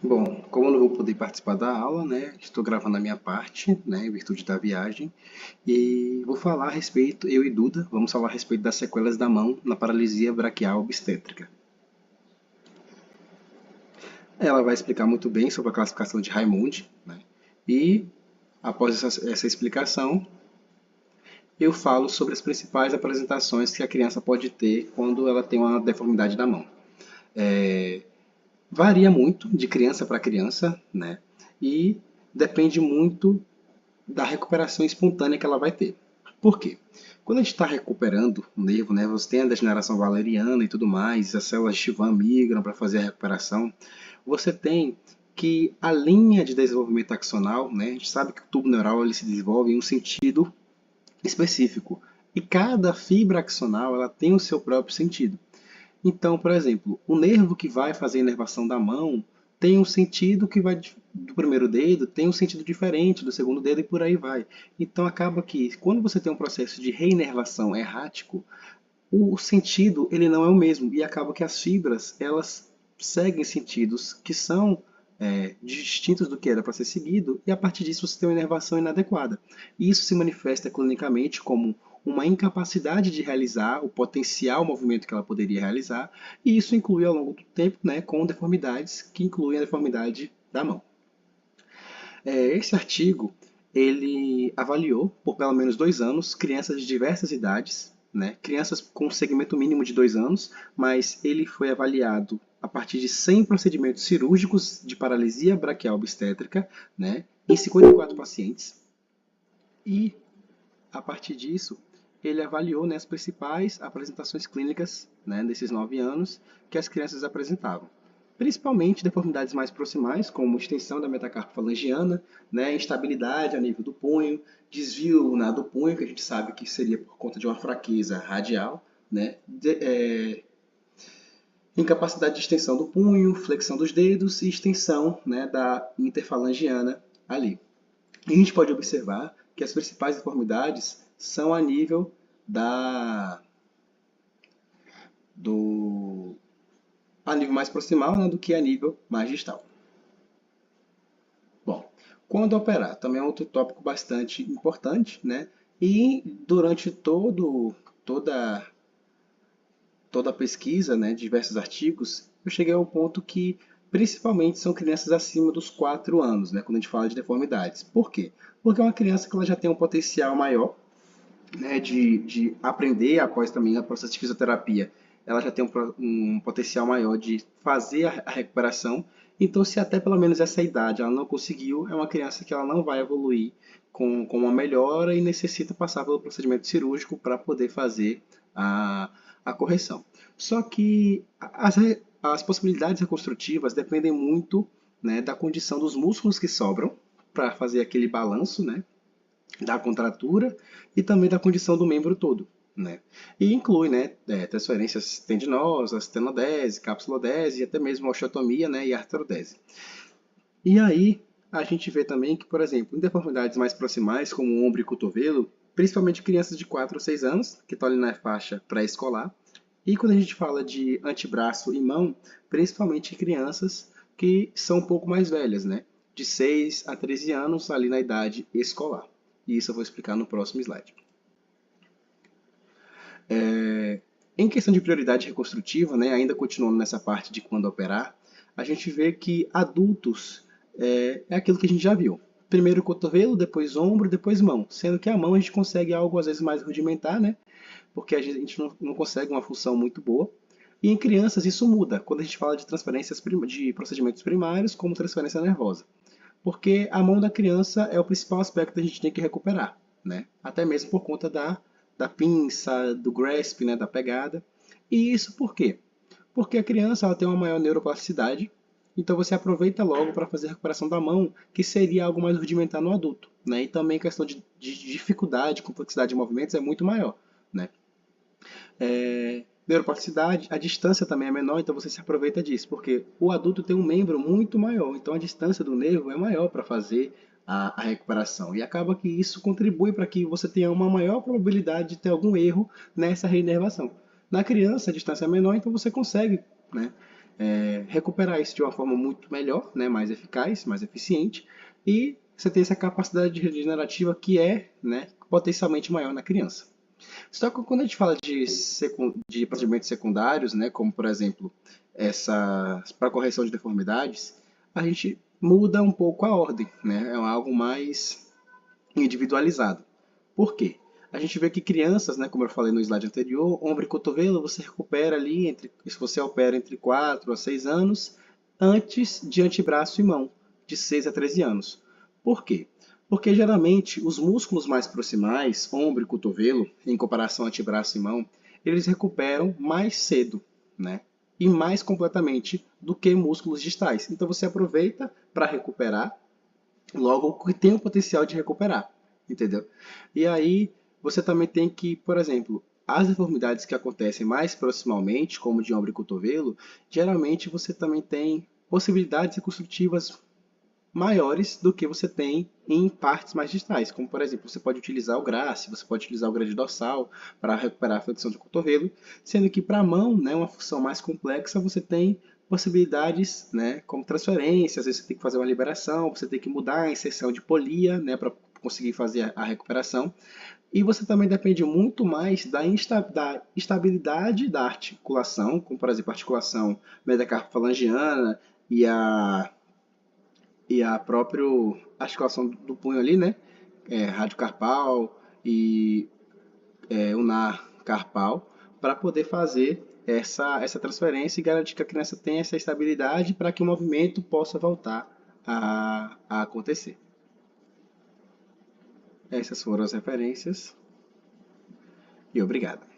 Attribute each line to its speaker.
Speaker 1: Bom, como eu não vou poder participar da aula, né, estou gravando a minha parte, né, em virtude da viagem, e vou falar a respeito, eu e Duda, vamos falar a respeito das sequelas da mão na paralisia braquial obstétrica. Ela vai explicar muito bem sobre a classificação de Raimond, né, e após essa explicação, eu falo sobre as principais apresentações que a criança pode ter quando ela tem uma deformidade da mão. Varia muito de criança para criança, né, e depende muito da recuperação espontânea que ela vai ter. Por quê? Quando a gente está recuperando o nervo, né, você tem a degeneração valeriana e tudo mais, as células Schwann migram para fazer a recuperação, você tem que a linha de desenvolvimento axonal, né, a gente sabe que o tubo neural ele se desenvolve em um sentido específico, e cada fibra axonal ela tem o seu próprio sentido. Então, por exemplo, o nervo que vai fazer a inervação da mão tem um sentido que vai do primeiro dedo, tem um sentido diferente do segundo dedo e por aí vai. Então acaba que quando você tem um processo de reinervação errático, o sentido ele não é o mesmo e acaba que as fibras elas seguem sentidos que são distintos do que era para ser seguido e a partir disso você tem uma inervação inadequada. E isso se manifesta clinicamente como uma incapacidade de realizar o potencial movimento que ela poderia realizar e isso inclui ao longo do tempo, né, com deformidades que incluem a deformidade da mão. Esse artigo ele avaliou por pelo menos 2 anos crianças de diversas idades, né? Crianças com segmento mínimo de 2 anos, mas ele foi avaliado a partir de 100 procedimentos cirúrgicos de paralisia braquial obstétrica, né? Em 54 pacientes. E a partir disso, ele avaliou, né, as principais apresentações clínicas, né, desses 9 anos que as crianças apresentavam. Principalmente deformidades mais proximais, como extensão da metacarpofalangiana, né, instabilidade a nível do punho, desvio do punho, que a gente sabe que seria por conta de uma fraqueza radial, né, incapacidade de extensão do punho, flexão dos dedos e extensão, né, da interfalangiana ali. E a gente pode observar que as principais deformidades são a nível da do a nível mais proximal, né, do que a nível mais distal. Bom, quando operar também é outro tópico bastante importante, né? E durante toda toda a pesquisa, né, diversos artigos, eu cheguei ao ponto que principalmente são crianças acima dos 4 anos, né, quando a gente fala de deformidades. Por quê? Porque é uma criança que ela já tem um potencial maior, né, de aprender após também o processo de fisioterapia, ela já tem um potencial maior de fazer a recuperação. Então, se até pelo menos essa idade ela não conseguiu, é uma criança que ela não vai evoluir com uma melhora e necessita passar pelo procedimento cirúrgico para poder fazer a correção. Só que as possibilidades reconstrutivas dependem muito, né, da condição dos músculos que sobram para fazer aquele balanço, né, da contratura e também da condição do membro todo, né? E inclui, né, transferências tendinosas, tenodese, capsulodese e até mesmo osteotomia, né, e artrodese. E aí a gente vê também que, por exemplo, em deformidades mais proximais, como o ombro e cotovelo, principalmente crianças de 4 ou 6 anos, que estão ali na faixa pré-escolar, e quando a gente fala de antebraço e mão, principalmente crianças que são um pouco mais velhas, né? De 6 a 13 anos, ali na idade escolar. E isso eu vou explicar no próximo slide. Em questão de prioridade reconstrutiva, né, ainda continuando nessa parte de quando operar, a gente vê que adultos é aquilo que a gente já viu. Primeiro cotovelo, depois ombro, depois mão. Sendo que a mão a gente consegue algo às vezes mais rudimentar, né? Porque a gente não consegue uma função muito boa. E em crianças isso muda, quando a gente fala de transferências de procedimentos primários, como transferência nervosa. Porque a mão da criança é o principal aspecto que a gente tem que recuperar, né? Até mesmo por conta da pinça, do grasp, né, da pegada. E isso por quê? Porque a criança ela tem uma maior neuroplasticidade, então você aproveita logo para fazer a recuperação da mão, que seria algo mais rudimentar no adulto, né? E também a questão de dificuldade, complexidade de movimentos é muito maior, né? Neuroplasticidade, a distância também é menor, então você se aproveita disso, porque o adulto tem um membro muito maior, então a distância do nervo é maior para fazer a recuperação. E acaba que isso contribui para que você tenha uma maior probabilidade de ter algum erro nessa reinervação. Na criança, a distância é menor, então você consegue, né, recuperar isso de uma forma muito melhor, né, mais eficaz, mais eficiente, e você tem essa capacidade regenerativa que é, né, potencialmente maior na criança. Só que quando a gente fala de procedimentos secundários, né, como por exemplo para correção de deformidades, a gente muda um pouco a ordem, né, é algo mais individualizado. Por quê? A gente vê que crianças, né, como eu falei no slide anterior, ombro e cotovelo você recupera ali, se você opera entre 4 a 6 anos, antes de antebraço e mão, de 6 a 13 anos. Por quê? Porque geralmente os músculos mais proximais, ombro e cotovelo, em comparação a antebraço e mão, eles recuperam mais cedo, né? E mais completamente do que músculos distais. Então você aproveita para recuperar logo que tem o potencial de recuperar, entendeu? E aí você também tem que, por exemplo, as deformidades que acontecem mais proximalmente, como de ombro e cotovelo, geralmente você também tem possibilidades reconstrutivas maiores do que você tem em partes mais distais, como por exemplo, você pode utilizar o GRACE, você pode utilizar o grande dorsal para recuperar a flexão de cotovelo, sendo que para a mão, né, uma função mais complexa, você tem possibilidades, né, como transferência, às vezes você tem que fazer uma liberação, você tem que mudar a inserção de polia, né, para conseguir fazer a recuperação. E você também depende muito mais da estabilidade da articulação, como por exemplo a articulação metacarpofalangiana e a própria articulação do punho ali, né? Radiocarpal e unar carpal, para poder fazer essa transferência e garantir que a criança tenha essa estabilidade para que o movimento possa voltar a acontecer. Essas foram as referências e obrigado.